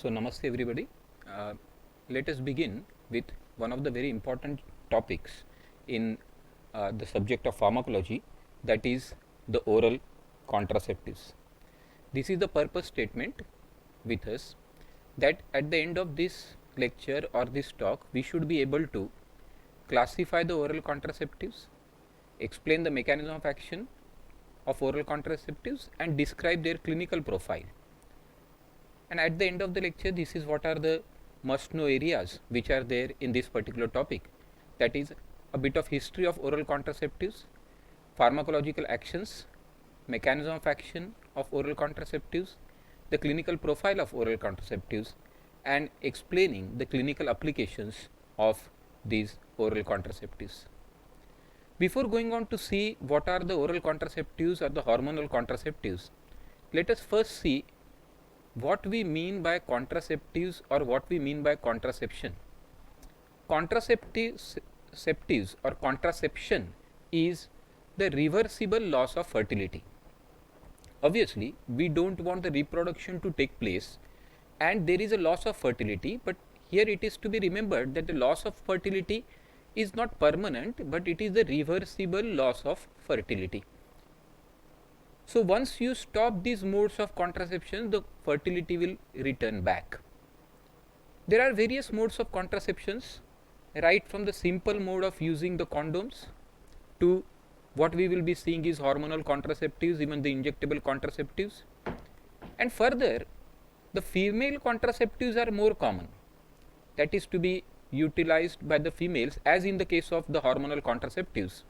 So, namaste everybody. Uh, Let us begin with one of the very important topics in the subject of pharmacology, that is the oral contraceptives. This is the purpose statement with us, that at the end of this lecture or this talk, we should be able to classify the oral contraceptives, explain the mechanism of action of oral contraceptives, and describe their clinical profile. And at the end of the lecture, this is what are the must know areas which are there in this particular topic, that is a bit of history of oral contraceptives, pharmacological actions, mechanism of action of oral contraceptives, the clinical profile of oral contraceptives, and explaining the clinical applications of these oral contraceptives. Before going on to see what are the oral contraceptives or the hormonal contraceptives, let us first see what we mean by contraceptives or what we mean by contraception. Contraceptives or contraception is the reversible loss of fertility. Obviously, we don't want the reproduction to take place and there is a loss of fertility, but here it is to be remembered that the loss of fertility is not permanent, but it is the reversible loss of fertility. So, once you stop these modes of contraception, the fertility will return back. There are various modes of contraceptions, right from the simple mode of using the condoms to what we will be seeing is hormonal contraceptives, even the injectable contraceptives. And further, the female contraceptives are more common, that is to be utilized by the females, as in the case of the hormonal contraceptives.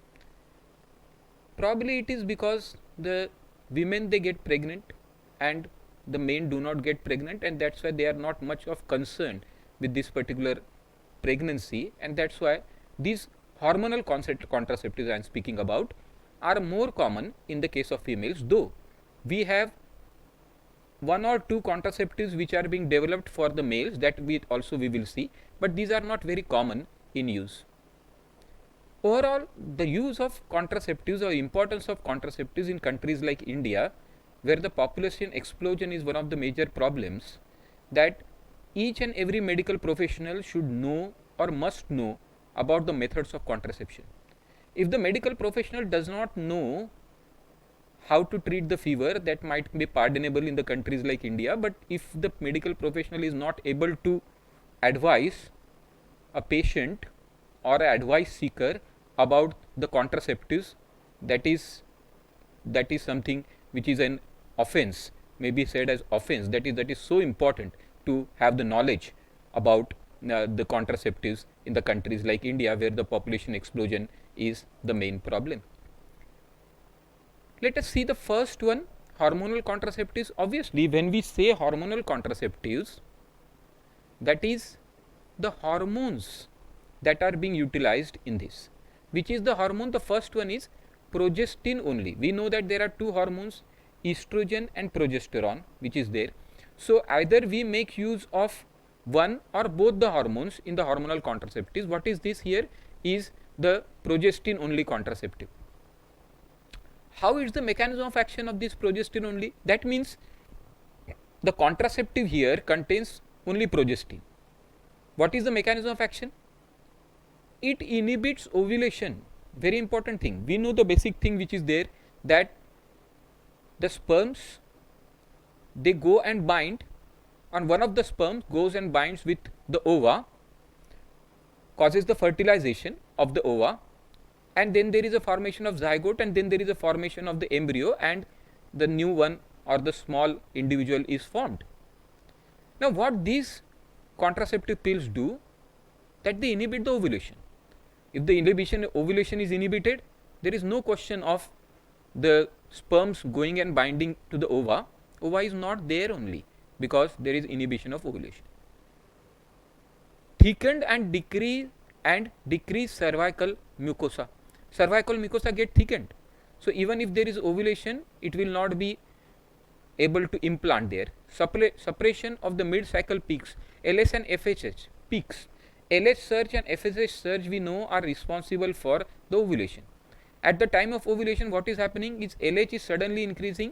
Probably it is because the women they get pregnant and the men do not get pregnant, and that's why they are not much of concern with this particular pregnancy, and that's why these hormonal contraceptives I am speaking about are more common in the case of females, though we have one or two contraceptives which are being developed for the males, that we will see, but these are not very common in use. Overall, the use of contraceptives or importance of contraceptives in countries like India, where the population explosion is one of the major problems, that each and every medical professional should know or must know about the methods of contraception. If the medical professional does not know how to treat the fever, that might be pardonable in the countries like India, but if the medical professional is not able to advise a patient or an advice seeker about the contraceptives, that is something which is an offense, may be said as offense, that is so important to have the knowledge about the contraceptives in the countries like India, where the population explosion is the main problem. Let us see the first one, hormonal contraceptives. Obviously, when we say hormonal contraceptives, that is the hormones that are being utilized in this. Which is the hormone? The first one is progestin only. We know that there are two hormones, estrogen and progesterone, which is there. So, either we make use of one or both the hormones in the hormonal contraceptives. What is this here? Is the progestin only contraceptive. How is the mechanism of action of this progestin only? That means the contraceptive here contains only progestin. What is the mechanism of action? It inhibits ovulation. Very important thing. We know the basic thing which is there, that the sperms they go and bind, and one of the sperms goes and binds with the ova, causes the fertilization of the ova, and then there is a formation of zygote, and then there is a formation of the embryo, and the new one or the small individual is formed. Now, what these contraceptive pills do, that they inhibit the ovulation. If the ovulation is inhibited, there is no question of the sperms going and binding to the ova. Ova is not there only because there is inhibition of ovulation. Thickened and decreased cervical mucosa. Cervical mucosa get thickened. So, even if there is ovulation, it will not be able to implant there. Suppression of the mid-cycle peaks, LH and FSH peaks. LH surge and FSH surge we know are responsible for the ovulation. At the time of ovulation, what is happening is LH is suddenly increasing,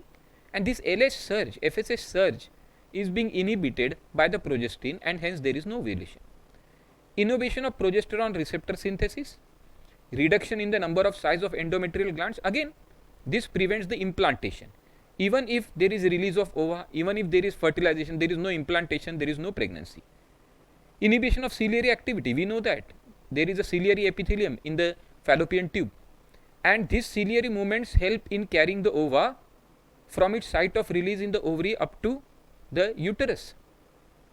and this LH surge, FSH surge is being inhibited by the progestin, and hence there is no ovulation. Inhibition of progesterone receptor synthesis, reduction in the number of size of endometrial glands, again this prevents the implantation. Even if there is release of ova, even if there is fertilization, there is no implantation, there is no pregnancy. Inhibition of ciliary activity, we know that there is a ciliary epithelium in the fallopian tube, and these ciliary movements help in carrying the ova from its site of release in the ovary up to the uterus.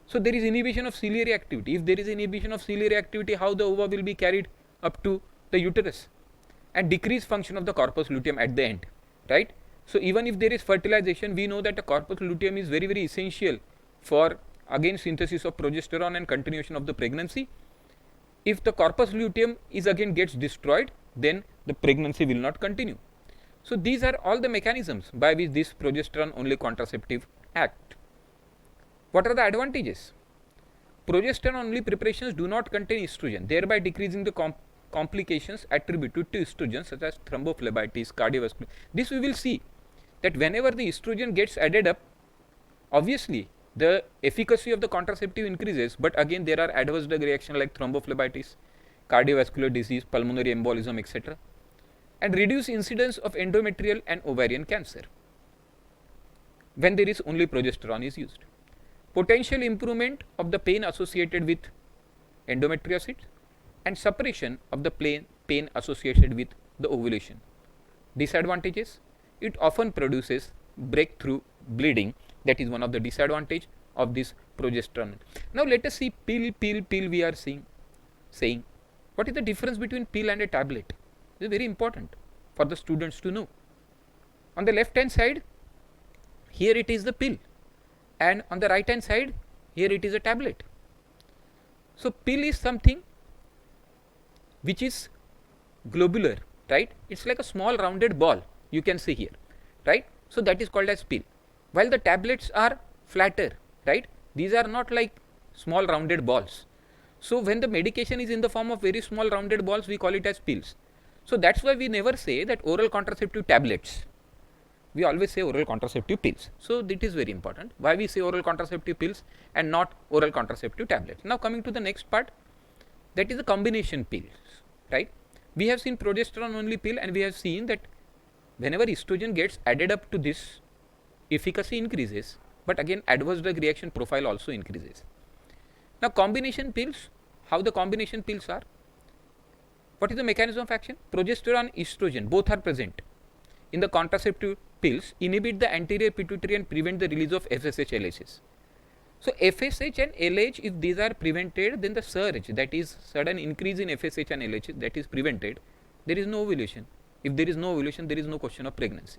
So there is inhibition of ciliary activity. If there is inhibition of ciliary activity, how the ova will be carried up to the uterus? And decreased function of the corpus luteum at the end, right? So even if there is fertilization, we know that the corpus luteum is very, very essential for again synthesis of progesterone and continuation of the pregnancy. If the corpus luteum is again gets destroyed, then the pregnancy will not continue. So these are all the mechanisms by which this progesterone only contraceptive act. What are the advantages? Progesterone only preparations do not contain estrogen, thereby decreasing the complications attributed to estrogen such as thrombophlebitis, cardiovascular. This we will see that whenever the estrogen gets added up, obviously the efficacy of the contraceptive increases, but again there are adverse drug reactions like thrombophlebitis, cardiovascular disease, pulmonary embolism, etc. and reduce incidence of endometrial and ovarian cancer when there is only progesterone is used. Potential improvement of the pain associated with endometriosis and suppression of the pain associated with the ovulation. Disadvantages: it often produces breakthrough bleeding. That is one of the disadvantage of this progesterone. Now let us see pill. We are saying what is the difference between pill and a tablet? This is very important for the students to know. On the left hand side, here it is the pill, and on the right hand side, here it is a tablet. So pill is something which is globular, right? It's like a small rounded ball, you can see here, right? So that is called as pill, while the tablets are flatter, right? These are not like small rounded balls. So when the medication is in the form of very small rounded balls, we call it as pills. So that's why we never say that oral contraceptive tablets. We always say oral contraceptive pills. So that is very important. Why we say oral contraceptive pills and not oral contraceptive tablets. Now coming to the next part, that is the combination pills, right? We have seen progesterone only pill, and we have seen that whenever estrogen gets added up to this, efficacy increases, but again adverse drug reaction profile also increases. Now combination pills, how the combination pills are? What is the mechanism of action? Progesterone, estrogen, both are present in the contraceptive pills, inhibit the anterior pituitary and prevent the release of FSH, LHs. So FSH and LH, if these are prevented, then the surge, that is sudden increase in FSH and LH, that is prevented, there is no ovulation. If there is no ovulation, there is no question of pregnancy.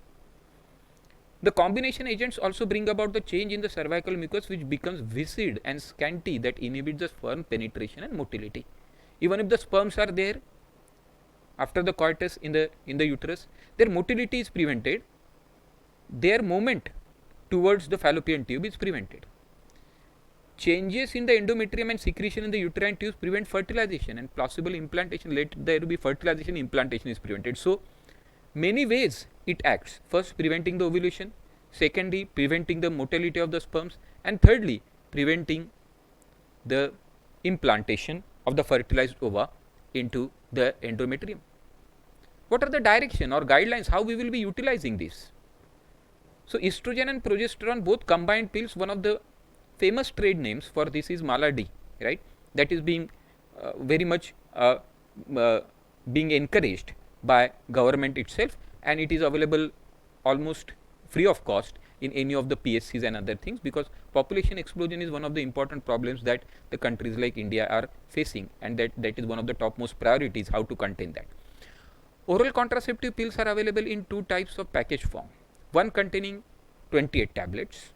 The combination agents also bring about the change in the cervical mucus, which becomes viscid and scanty, that inhibits the sperm penetration and motility. Even if the sperms are there after the coitus in the uterus, their motility is prevented, their movement towards the fallopian tube is prevented. Changes in the endometrium and secretion in the uterine tubes prevent fertilization and possible implantation. Let there be fertilization, implantation is prevented. So many ways it acts. First, preventing the ovulation, secondly, preventing the motility of the sperms, and thirdly, preventing the implantation of the fertilized ova into the endometrium. What are the direction or guidelines how we will be utilizing this? So estrogen and progesterone, both combined pills, one of the famous trade names for this is Mala-D, right? That is being very much being encouraged by government itself, and it is available almost free of cost in any of the PSCs and other things, because population explosion is one of the important problems that the countries like India are facing, and that is one of the topmost priorities, how to contain that. Oral contraceptive pills are available in two types of package form, one containing 28 tablets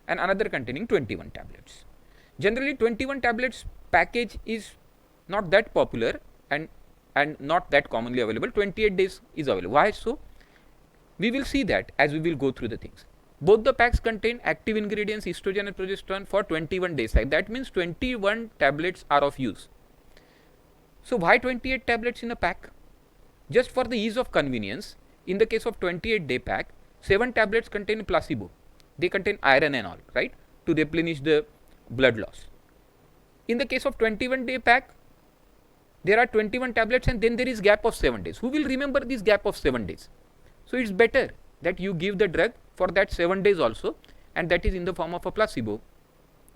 and another containing 21 tablets. Generally 21 tablets package is not that popular and not that commonly available. 28 days is available. Why so? We will see that as we will go through the things. Both the packs contain active ingredients estrogen and progesterone for 21 days. That means 21 tablets are of use. So why 28 tablets in a pack? Just for the ease of convenience, in the case of 28-day pack, 7 tablets contain placebo. They contain iron and all, right? to replenish the blood loss. In the case of 21-day pack, there are 21 tablets and then there is gap of 7 days. Who will remember this gap of 7 days? So it's better that you give the drug for that 7 days also, and that is in the form of a placebo,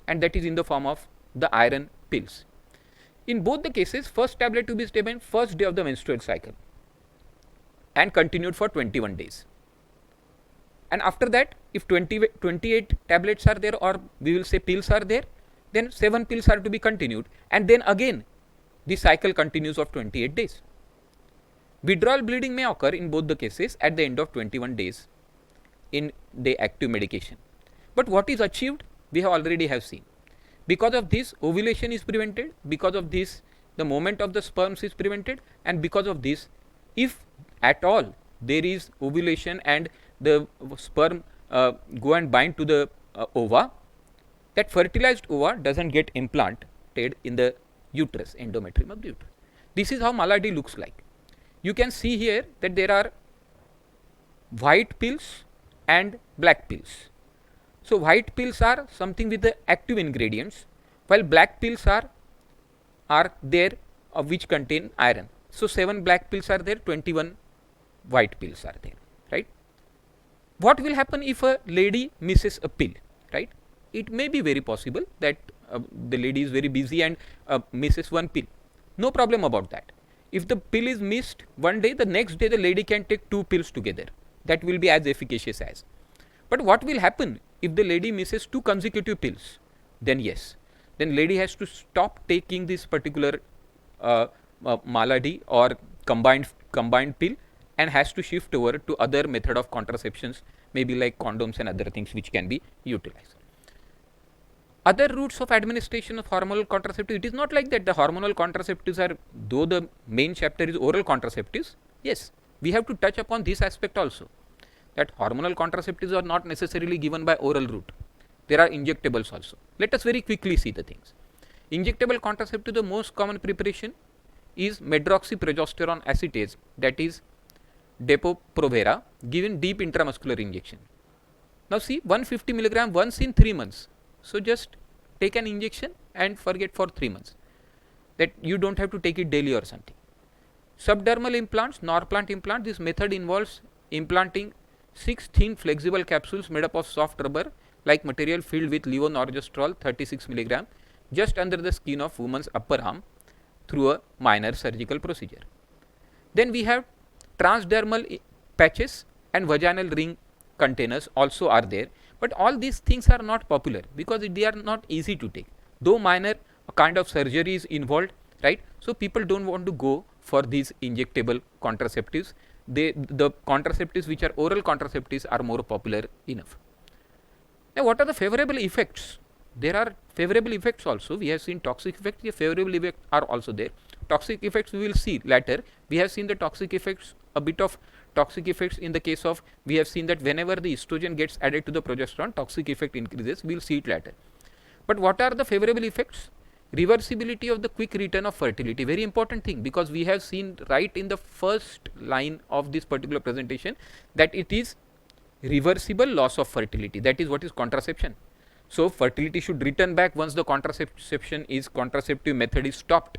and that is in the form of the iron pills. In both the cases, first tablet to be taken first day of the menstrual cycle and continued for 21 days. And after that, if 28 tablets are there, or we will say pills are there, then 7 pills are to be continued, and then again the cycle continues of 28 days. Withdrawal bleeding may occur in both the cases at the end of 21 days in the active medication. But what is achieved, we have already seen. Because of this, ovulation is prevented, because of this, the movement of the sperms is prevented, and because of this, if at all there is ovulation and the sperm go and bind to the ova, that fertilized ova doesn't get implanted in the uterus, endometrium of the uterus. This is how malady looks like. You can see here that there are white pills and black pills. So white pills are something with the active ingredients, while black pills are there which contain iron. So 7 black pills are there, 21 white pills are there, right? What will happen if a lady misses a pill, right? It may be very possible that the lady is very busy and misses one pill. No problem about that. If the pill is missed one day, the next day the lady can take 2 pills together. That will be as efficacious as. But what will happen if the lady misses 2 consecutive pills? Then yes, then lady has to stop taking this particular malady or combined pill and has to shift over to other method of contraceptions, maybe like condoms and other things which can be utilized. Other routes of administration of hormonal contraceptives, it is not like that the hormonal contraceptives are, though the main chapter is oral contraceptives, yes, we have to touch upon this aspect also, that hormonal contraceptives are not necessarily given by oral route. There are injectables also. Let us very quickly see the things. Injectable contraceptive, the most common preparation is medroxyprogesterone acetate, that is Depo-Provera, given deep intramuscular injection. Now see, 150 milligram once in 3 months. So just take an injection and forget for 3 months. That you don't have to take it daily or something. Subdermal implants, Norplant implant, this method involves implanting 6 thin flexible capsules made up of soft rubber like material filled with levonorgestrel 36 milligram just under the skin of woman's upper arm through a minor surgical procedure. Then we have transdermal patches and vaginal ring containers also are there, but all these things are not popular because they are not easy to take, though minor kind of surgery is involved, right? So people don't want to go for these injectable contraceptives. The contraceptives which are oral contraceptives are more popular enough. Now what are the favorable effects? There are favorable effects also. We have seen toxic effects, the favorable effects are also there. Toxic effects we will see later. We have seen the toxic effects, a bit of toxic effects in the case of, we have seen that whenever the estrogen gets added to the progesterone, toxic effect increases. We will see it later. But what are the favorable effects? Reversibility of the quick return of fertility, very important thing, because we have seen right in the first line of this particular presentation that it is reversible loss of fertility. That is what is contraception. So fertility should return back once the contraceptive method is stopped.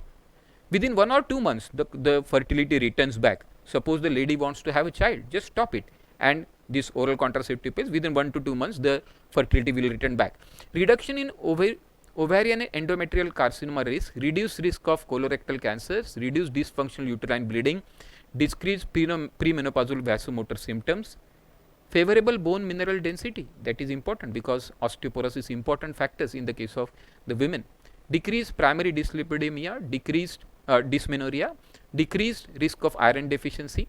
Within 1 or 2 months, the fertility returns back. Suppose the lady wants to have a child, just stop it, and this oral contraceptive pills, within 1 to 2 months, the fertility will return back. Reduction in ovarian and endometrial carcinoma risk, reduced risk of colorectal cancers, reduced dysfunctional uterine bleeding, decreased premenopausal vasomotor symptoms, favorable bone mineral density, that is important because osteoporosis is important factors in the case of the women, decreased primary dyslipidemia, decreased dysmenorrhea, decreased risk of iron deficiency.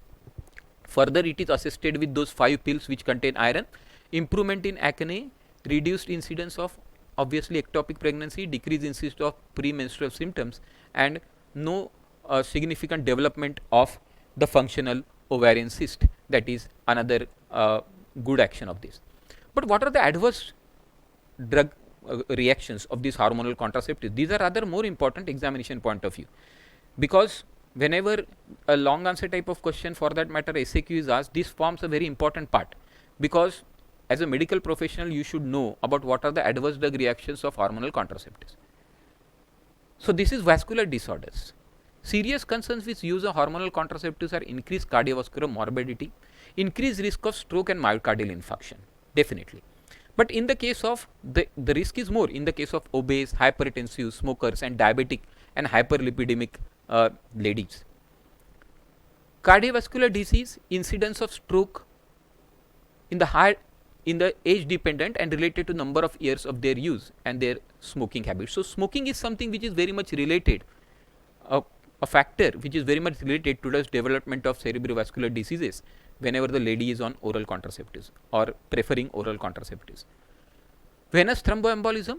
Further, it is assisted with those 5 pills which contain iron, improvement in acne, reduced incidence of obviously ectopic pregnancy, decreased incidence of premenstrual symptoms, and no significant development of the functional ovarian cyst. That is another good action of this. But what are the adverse drug reactions of these hormonal contraceptives? These are rather more important examination point of view, because whenever a long answer type of question, for that matter SAQ, is asked, this forms a very important part, because as a medical professional, you should know about what are the adverse drug reactions of hormonal contraceptives. So this is vascular disorders. Serious concerns with use of hormonal contraceptives are increased cardiovascular morbidity, increased risk of stroke and myocardial infarction, definitely. But in the case of the risk is more in the case of obese, hypertensive, smokers and diabetic and hyperlipidemic ladies. Cardiovascular disease, incidence of stroke in the age dependent and related to number of years of their use and their smoking habits. So smoking is something which is very much related, a factor which is very much related to the development of cerebrovascular diseases whenever the lady is on oral contraceptives or preferring oral contraceptives. Venous thromboembolism,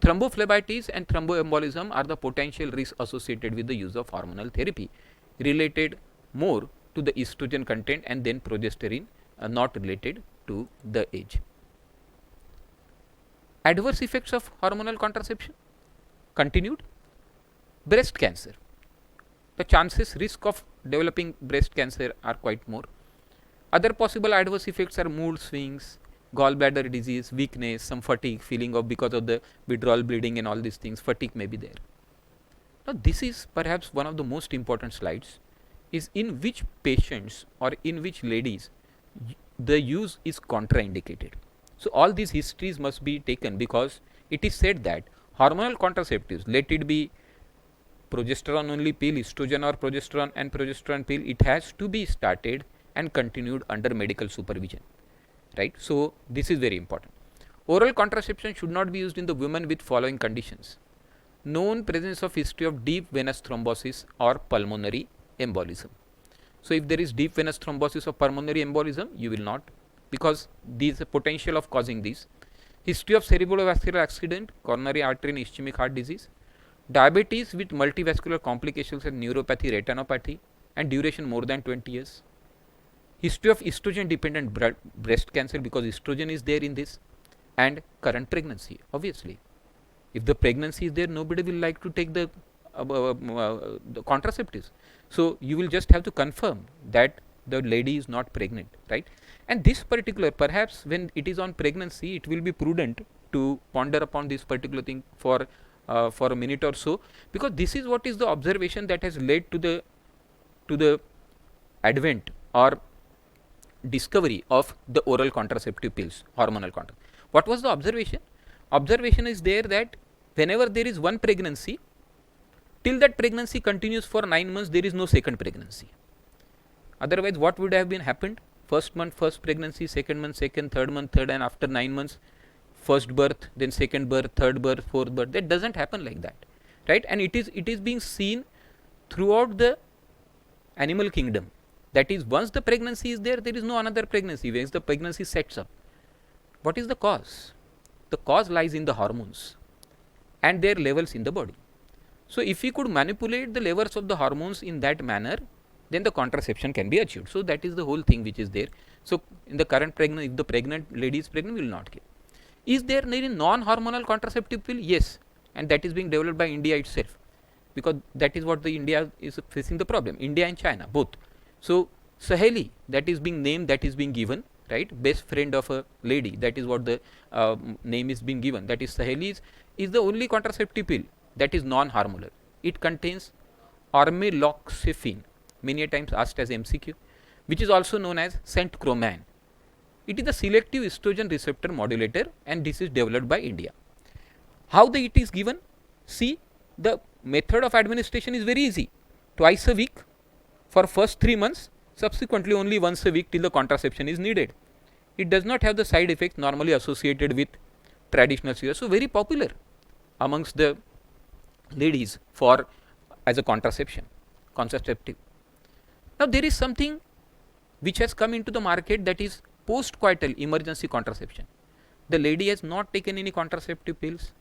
thrombophlebitis and thromboembolism are the potential risks associated with the use of hormonal therapy, related more to the estrogen content and then progesterone, not related to the age. Adverse effects of hormonal contraception continued. Breast cancer, the chances risk of developing breast cancer are quite more. Other possible adverse effects are mood swings, gallbladder disease, weakness, some fatigue, feeling of because of the withdrawal bleeding and all these things, fatigue may be there. Now this is perhaps one of the most important slides, is in which patients or in which ladies the use is contraindicated. So all these histories must be taken, because it is said that hormonal contraceptives, let it be progesterone only pill, estrogen or progesterone and progesterone pill, it has to be started and continued under medical supervision, right? So this is very important. Oral contraception should not be used in the women with following conditions: known presence of history of deep venous thrombosis or pulmonary embolism. So if there is deep venous thrombosis or pulmonary embolism, you will not, because there is a potential of causing this. History of cerebrovascular accident, coronary artery and ischemic heart disease, diabetes with multivascular complications and neuropathy, retinopathy, and duration more than 20 years. History of estrogen dependent breast cancer, because estrogen is there in this, and current pregnancy. Obviously, if the pregnancy is there, nobody will like to take the contraceptives. So you will just have to confirm that the lady is not pregnant, right? And this particular, perhaps when it is on pregnancy, it will be prudent to ponder upon this particular thing for a minute or so, because this is what is the observation that has led to the advent or discovery of the oral contraceptive pills, hormonal contraceptive. What was the observation? Observation is there that whenever there is one pregnancy, till that pregnancy continues for 9 months, there is no second pregnancy. Otherwise, what would have been happened? First month, first pregnancy, second month, second, third month, third, and after 9 months, first birth, then second birth, third birth, fourth birth. That doesn't happen like that, right? And it is being seen throughout the animal kingdom. That is, once the pregnancy is there, there is no another pregnancy. Once the pregnancy sets up, what is the cause? The cause lies in the hormones and their levels in the body. So if we could manipulate the levels of the hormones in that manner, then the contraception can be achieved. So that is the whole thing which is there. So in the current pregnant, if the pregnant lady is pregnant, we will not give. Is there any non-hormonal contraceptive pill? Yes, and that is being developed by India itself, because that is what the India is facing the problem. India and China both. So Saheli, that is being named, that is being given, right? Best friend of a lady, that is what the name is being given. That is Saheli is the only contraceptive pill that is non-hormonal. It contains ormeloxifene, many a times asked as MCQ, which is also known as centcroman. It is a selective estrogen receptor modulator, and this is developed by India. How it is given? See, the method of administration is very easy. Twice a week for first 3 months, subsequently only once a week till the contraception is needed. It does not have the side effects normally associated with traditional steroids. So very popular amongst the ladies for as a contraceptive. Now there is something which has come into the market, that is post-coital emergency contraception. The lady has not taken any contraceptive pills,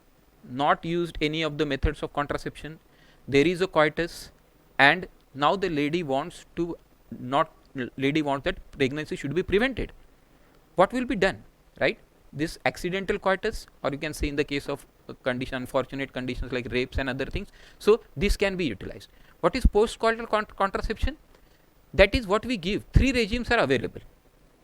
not used any of the methods of contraception. There is a coitus, and now the lady wants that pregnancy should be prevented. What will be done, right? This accidental coitus, or you can say in the case of unfortunate conditions like rapes and other things. So this can be utilized. What is post-coital contraception? That is what we give. 3 regimes are available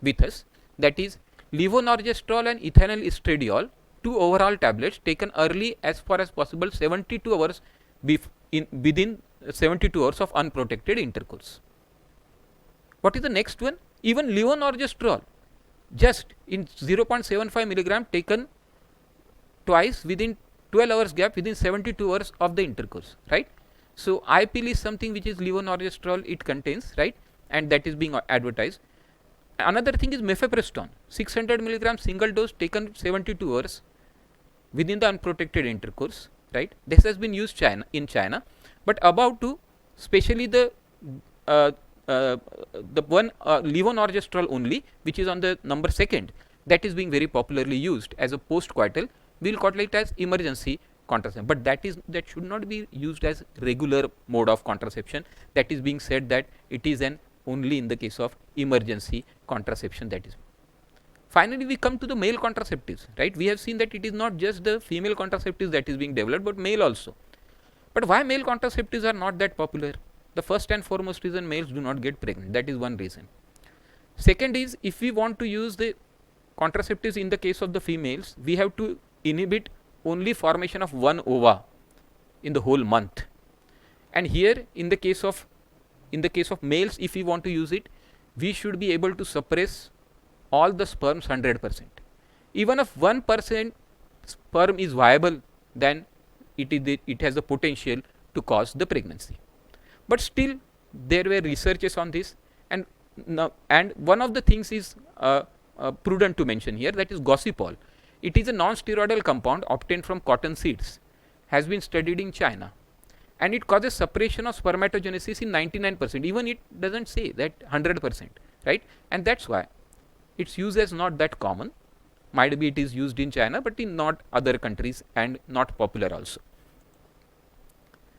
with us. That is levonorgestrel and ethinyl estradiol, 2 overall tablets taken early as far as possible 72 hours within 72 hours of unprotected intercourse. What is the next one? Even levonorgestrel, just in 0.75 milligram taken twice within 12 hours gap within 72 hours of the intercourse, right? So IPL is something which is levonorgestrel it contains, right, and that is being advertised. Another thing is mifepristone, 600 milligram single dose taken 72 hours within the unprotected intercourse, right? This has been used in China, but about to, especially the one levonorgestrel only, which is on the number 2nd, that is being very popularly used as a postcoital. We will call it as emergency contraception, but that should not be used as regular mode of contraception. That is being said that it is an only in the case of emergency contraception. That is. Finally, we come to the male contraceptives, right? We have seen that it is not just the female contraceptives that is being developed, but male also. But why male contraceptives are not that popular? The first and foremost reason, males do not get pregnant. That is one reason. Second is, if we want to use the contraceptives in the case of the females, we have to inhibit only formation of one ova in the whole month. And here in the case of males, if we want to use it, we should be able to suppress all the sperms 100%. Even if 1% sperm is viable, then it has the potential to cause the pregnancy. But still, there were researches on this, and one of the things is prudent to mention here, that is gossypol. It is a non-steroidal compound obtained from cotton seeds, has been studied in China, and it causes suppression of spermatogenesis in 99%. Even it doesn't say that 100%, right? And that's why its use is not that common. Might be it is used in China, but in not other countries and not popular also.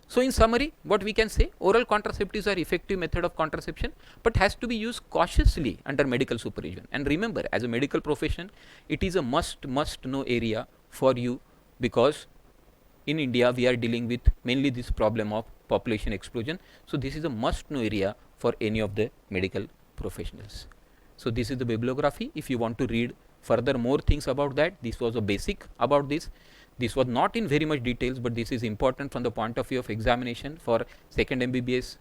So in summary, what we can say, oral contraceptives are effective method of contraception, but has to be used cautiously under medical supervision. And remember, as a medical profession, it is a must know area for you, because in India we are dealing with mainly this problem of population explosion. So this is a must know area for any of the medical professionals. So this is the bibliography. If you want to read further more things about that, this was a basic about this. This was not in very much details, but this is important from the point of view of examination for second MBBS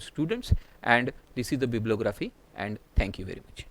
students, and this is the bibliography, and thank you very much.